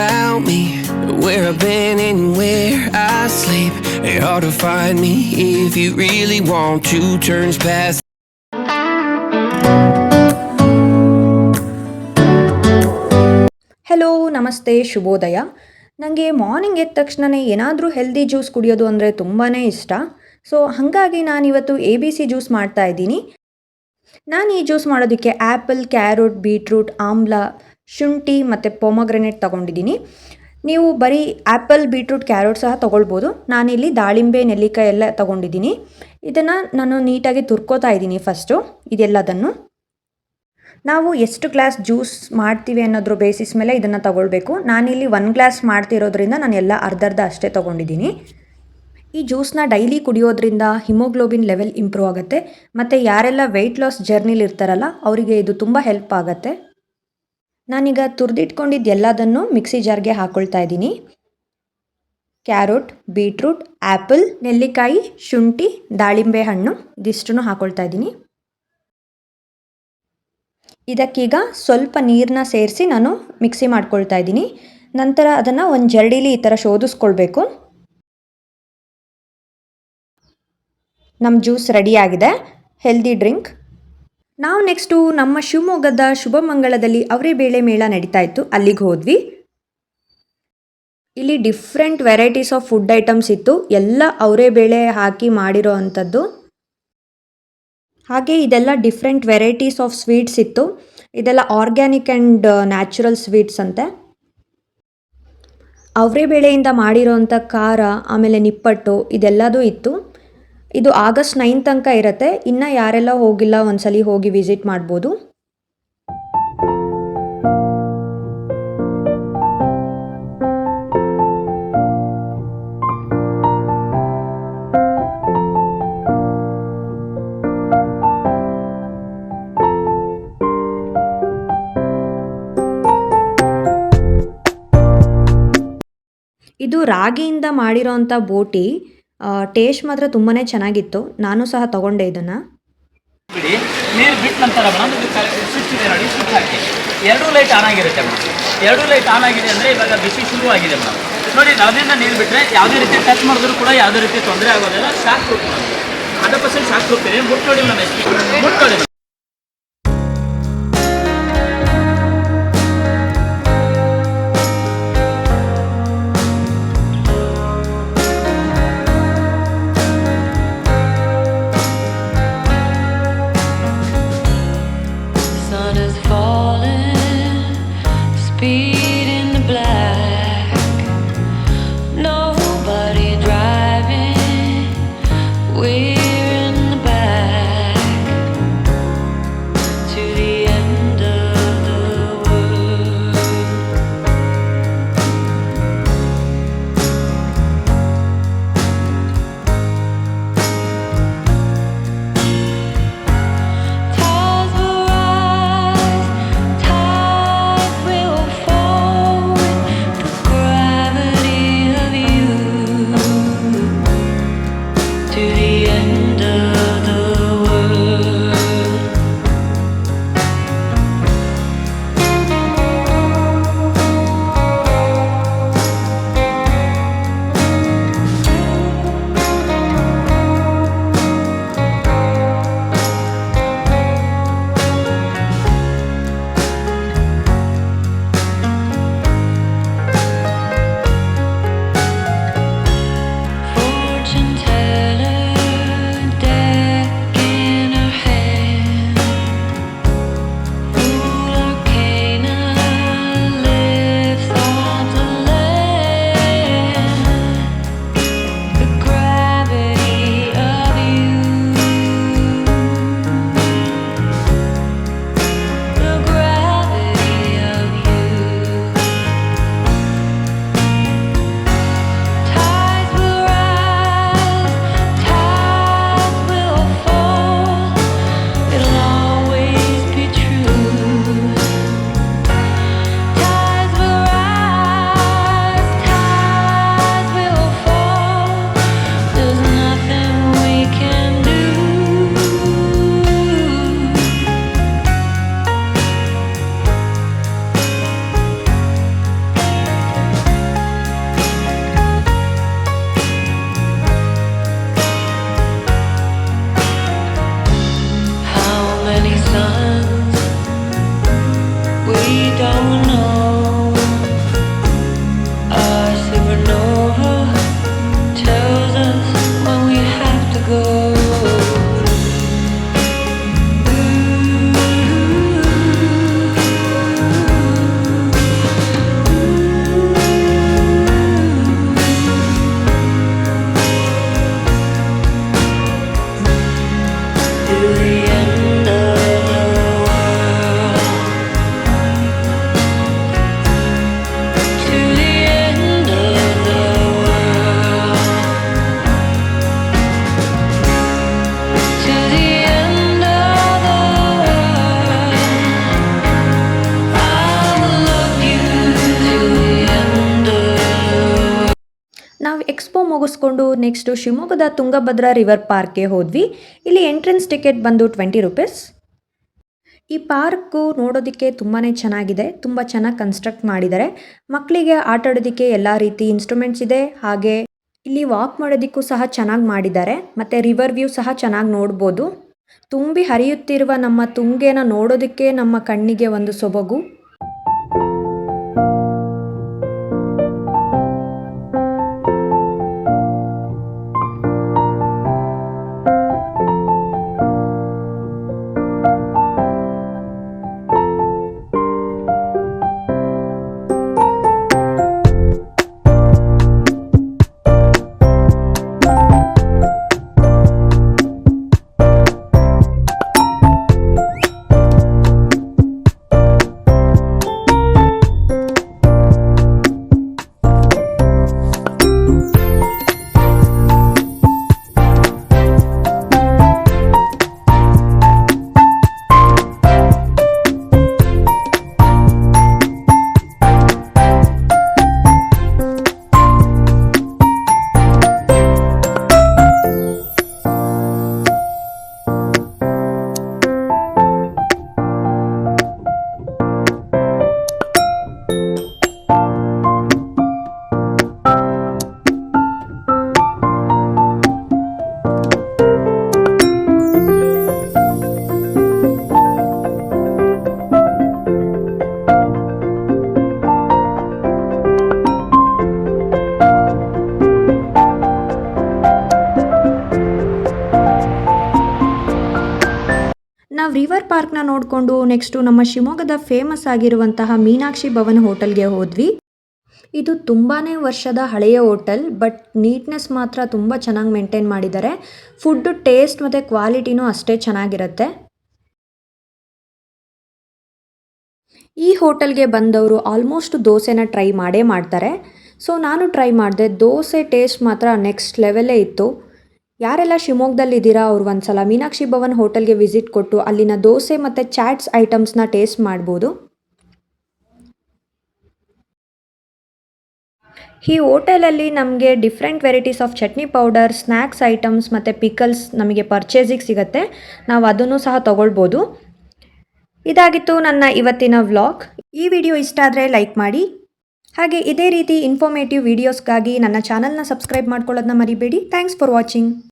about me, where I've been and where I sleep. It's hard to find me if you really want to. Turns past. Hello ನಮಸ್ತೆ ಶುಭೋದಯ. ನನಗೆ morning ಎದ್ದ ತಕ್ಷಣವೇ ಏನಾದರೂ healthy juice ಕುಡಿಯೋದು ಅಂದರೆ ತುಂಬಾ ಇಷ್ಟ. ಸೊ ಹಾಗಾಗಿ ನಾನಿವತ್ತು ABC ಜ್ಯೂಸ್ ಮಾಡ್ತಾ ಇದ್ದೀನಿ. ನಾನು ಈ ಜ್ಯೂಸ್ ಮಾಡೋದಕ್ಕೆ ಆ್ಯಪಲ್, ಕ್ಯಾರೋಟ್, ಬೀಟ್ರೂಟ್, ಆಮ್ಲ, ಶುಂಠಿ ಮತ್ತು ಪೊಮಗ್ರೆನೇಟ್ ತೊಗೊಂಡಿದ್ದೀನಿ. ನೀವು ಬರೀ ಆ್ಯಪಲ್, ಬೀಟ್ರೂಟ್, ಕ್ಯಾರೋಟ್ ಸಹ ತೊಗೊಳ್ಬೋದು. ನಾನಿಲ್ಲಿ ದಾಳಿಂಬೆ, ನೆಲ್ಲಿಕಾಯಿ ಎಲ್ಲ ತೊಗೊಂಡಿದ್ದೀನಿ. ಇದನ್ನು ನಾನು ನೀಟಾಗಿ ತುರ್ಕೋತಾ ಇದ್ದೀನಿ ಫಸ್ಟು ಇದೆಲ್ಲದನ್ನು. ನಾವು ಎಷ್ಟು ಗ್ಲಾಸ್ ಜ್ಯೂಸ್ ಮಾಡ್ತೀವಿ ಅನ್ನೋದ್ರ ಬೇಸಿಸ್ ಮೇಲೆ ಇದನ್ನು ತೊಗೊಳ್ಬೇಕು. ನಾನಿಲ್ಲಿ 1 ಗ್ಲಾಸ್ ಮಾಡ್ತಿರೋದ್ರಿಂದ ನಾನು ಎಲ್ಲ ಅರ್ಧ ಅಷ್ಟೇ ತೊಗೊಂಡಿದ್ದೀನಿ. ಈ ಜ್ಯೂಸನ್ನ ಡೈಲಿ ಕುಡಿಯೋದ್ರಿಂದ ಹಿಮೋಗ್ಲೋಬಿನ್ ಲೆವೆಲ್ ಇಂಪ್ರೂವ್ ಆಗುತ್ತೆ ಮತ್ತು ಯಾರೆಲ್ಲ ವೆಯ್ಟ್ ಲಾಸ್ ಜರ್ನಿಲಿ ಇರ್ತಾರಲ್ಲ ಅವರಿಗೆ ಇದು ತುಂಬ ಹೆಲ್ಪ್ ಆಗುತ್ತೆ. ನಾನೀಗ ತುರಿದಿಟ್ಕೊಂಡಿದ್ದು ಎಲ್ಲದನ್ನು ಮಿಕ್ಸಿ ಜಾರ್ಗೆ ಹಾಕ್ಕೊಳ್ತಾ ಇದ್ದೀನಿ. ಕ್ಯಾರೋಟ್, ಬೀಟ್ರೂಟ್, ಆ್ಯಪಲ್, ನೆಲ್ಲಿಕಾಯಿ, ಶುಂಠಿ, ದಾಳಿಂಬೆ ಹಣ್ಣು ಇದಿಷ್ಟನ್ನು ಹಾಕ್ಕೊಳ್ತಾ ಇದ್ದೀನಿ. ಇದಕ್ಕೀಗ ಸ್ವಲ್ಪ ನೀರನ್ನ ಸೇರಿಸಿ ನಾನು ಮಿಕ್ಸಿ ಮಾಡ್ಕೊಳ್ತಾ ಇದ್ದೀನಿ. ನಂತರ ಅದನ್ನು ಒಂದು ಜರಡಿಲಿ ಈ ಥರ ಶೋಧಿಸ್ಕೊಳ್ಬೇಕು. ನಮ್ಮ ಜ್ಯೂಸ್ ರೆಡಿಯಾಗಿದೆ, ಹೆಲ್ದಿ ಡ್ರಿಂಕ್. ನಾವು ನೆಕ್ಸ್ಟು ನಮ್ಮ ಶಿವಮೊಗ್ಗದ ಶುಭಮಂಗಳದಲ್ಲಿ ಅವರೆಬೇಳೆ ಮೇಳ ನಡೀತಾ ಇತ್ತು, ಅಲ್ಲಿಗೆ ಹೋದ್ವಿ. ಇಲ್ಲಿ different varieties of food items ಇತ್ತು, ಎಲ್ಲ ಅವರೆಬೇಳೆ ಹಾಕಿ ಮಾಡಿರೋ ಅಂಥದ್ದು. ಹಾಗೆ ಇದೆಲ್ಲ ಡಿಫ್ರೆಂಟ್ ವೆರೈಟೀಸ್ ಆಫ್ ಸ್ವೀಟ್ಸ್ ಇತ್ತು. ಇದೆಲ್ಲ ಆರ್ಗ್ಯಾನಿಕ್ ಆ್ಯಂಡ್ ನ್ಯಾಚುರಲ್ ಸ್ವೀಟ್ಸ್ ಅಂತೆ. ಅವರೆಬೇಳೆಯಿಂದ ಮಾಡಿರೋಂಥ ಖಾರ, ಆಮೇಲೆ ನಿಪ್ಪಟ್ಟು ಇದೆಲ್ಲದೂ ಇತ್ತು. ಇದು ಆಗಸ್ಟ್ 9 ತನಕ ಇರುತ್ತೆ. ಇನ್ನು ಯಾರೆಲ್ಲ ಹೋಗಿಲ್ಲ ಒಂದ್ಸಲಿ ಹೋಗಿ ವಿಸಿಟ್ ಮಾಡ್ಬೋದು. ಇದು ರಾಗಿಯಿಂದ ಮಾಡಿರೋಂಥ ಬೋಟಿ. ಟೇಸ್ಟ್ ಮಾತ್ರ ತುಂಬಾ ಚೆನ್ನಾಗಿತ್ತು. ನಾನು ಸಹ ತೊಗೊಂಡೆ ಇದನ್ನು. ನೀರು ಬಿಟ್ಟ ನಂತರ ಸ್ವಿಚ್ ಇದೆ ನೋಡಿ, ಸ್ವಿಚ್ ಹಾಕಿ 2 ಲೈಟ್ ಆನ್ ಆಗಿರುತ್ತೆ ಮೇಡಮ್. 2 ಲೈಟ್ ಆನ್ ಆಗಿದೆ ಅಂದರೆ ಇವಾಗ ಬಿಸಿ ಶುರು ಆಗಿದೆ ಮೇಡಮ್. ನೋಡಿ, ಅದರಿಂದ ನೀರು ಬಿಟ್ಟರೆ ಯಾವುದೇ ರೀತಿ ಟಚ್ ಮಾಡಿದ್ರು ಕೂಡ ಯಾವುದೇ ರೀತಿ ತೊಂದರೆ ಆಗೋದಿಲ್ಲ. Shock proof madam, 100% shock proof ಇದೆ. ಮುಟ್ಟೋಡಿ ಮೇಡಮ್, ಮುಟ್ಟೋಡಿ. ನಾವು ಎಕ್ಸ್ಪೋ ಮುಗಿಸ್ಕೊಂಡು ನೆಕ್ಸ್ಟು ಶಿವಮೊಗ್ಗದ ತುಂಗಭದ್ರಾ ರಿವರ್ ಪಾರ್ಕ್ಗೆ ಹೋದ್ವಿ. ಇಲ್ಲಿ ಎಂಟ್ರೆನ್ಸ್ ಟಿಕೆಟ್ ಬಂದು 20 ರೂಪೀಸ್. ಈ ಪಾರ್ಕು ನೋಡೋದಕ್ಕೆ ತುಂಬಾ ಚೆನ್ನಾಗಿದೆ, ತುಂಬ ಚೆನ್ನಾಗಿ ಕನ್ಸ್ಟ್ರಕ್ಟ್ ಮಾಡಿದ್ದಾರೆ. ಮಕ್ಕಳಿಗೆ ಆಟ ಆಡೋದಕ್ಕೆ ಎಲ್ಲ ರೀತಿ ಇನ್ಸ್ಟ್ರೂಮೆಂಟ್ಸ್ ಇದೆ. ಹಾಗೆ ಇಲ್ಲಿ ವಾಕ್ ಮಾಡೋದಕ್ಕೂ ಸಹ ಚೆನ್ನಾಗಿ ಮಾಡಿದ್ದಾರೆ. ಮತ್ತು ರಿವರ್ ವ್ಯೂ ಸಹ ಚೆನ್ನಾಗಿ ನೋಡ್ಬೋದು. ತುಂಬಿ ಹರಿಯುತ್ತಿರುವ ನಮ್ಮ ತುಂಗೆನ ನೋಡೋದಕ್ಕೆ ನಮ್ಮ ಕಣ್ಣಿಗೆ ಒಂದು ಸೊಬಗು. ನಾವು ರಿವರ್ ಪಾರ್ಕ್ನ ನೋಡಿಕೊಂಡು ನೆಕ್ಸ್ಟು ನಮ್ಮ ಶಿವಮೊಗ್ಗದ ಫೇಮಸ್ ಆಗಿರುವಂತಹ ಮೀನಾಕ್ಷಿ ಭವನ್ ಹೋಟೆಲ್ಗೆ ಹೋದ್ವಿ. ಇದು ತುಂಬಾ ವರ್ಷದ ಹಳೆಯ ಹೋಟೆಲ್, ಬಟ್ ನೀಟ್ನೆಸ್ ಮಾತ್ರ ತುಂಬ ಚೆನ್ನಾಗಿ ಮೇಂಟೈನ್ ಮಾಡಿದ್ದಾರೆ. ಫುಡ್ಡು ಟೇಸ್ಟ್ ಮತ್ತು ಕ್ವಾಲಿಟಿನೂ ಅಷ್ಟೇ ಚೆನ್ನಾಗಿರುತ್ತೆ. ಈ ಹೋಟೆಲ್ಗೆ ಬಂದವರು ಆಲ್ಮೋಸ್ಟ್ ದೋಸೆನ ಟ್ರೈ ಮಾಡೇ ಮಾಡ್ತಾರೆ. ಸೊ ನಾನು ಟ್ರೈ ಮಾಡಿದೆ. ದೋಸೆ ಟೇಸ್ಟ್ ಮಾತ್ರ ನೆಕ್ಸ್ಟ್ ಲೆವೆಲ್ಲೇ ಇತ್ತು. ಯಾರೆಲ್ಲ ಶಿವಮೊಗ್ಗದಲ್ಲಿದ್ದೀರಾ ಅವ್ರು ಒಂದ್ಸಲ ಮೀನಾಕ್ಷಿ ಭವನ್ ಹೋಟೆಲ್ಗೆ ವಿಸಿಟ್ ಕೊಟ್ಟು ಅಲ್ಲಿನ ದೋಸೆ ಮತ್ತು ಚಾಟ್ಸ್ ಐಟಮ್ಸ್ನ ಟೇಸ್ಟ್ ಮಾಡ್ಬೋದು. ಈ ಹೋಟೆಲಲ್ಲಿ ನಮಗೆ different varieties of chutney powder, snacks items ಮತ್ತು ಪಿಕಲ್ಸ್ ನಮಗೆ ಪರ್ಚೇಸಿಗೆ ಸಿಗುತ್ತೆ. ನಾವು ಅದನ್ನು ಸಹ ತಗೊಳ್ಬೋದು. ಇದಾಗಿತ್ತು ನನ್ನ ಇವತ್ತಿನ ವ್ಲಾಗ್. ಈ ವಿಡಿಯೋ ಇಷ್ಟ ಆದರೆ ಲೈಕ್ ಮಾಡಿ. ಹಾಗೆ ಇದೇ ರೀತಿ ಇನ್ಫಾರ್ಮೇಟಿವ್ ವೀಡಿಯೋಸ್ಗಾಗಿ ನನ್ನ ಚಾನಲ್ನ ಸಬ್ಸ್ಕ್ರೈಬ್ ಮಾಡ್ಕೊಳ್ಳೋದನ್ನ ಮರಿಬೇಡಿ. Thanks for watching.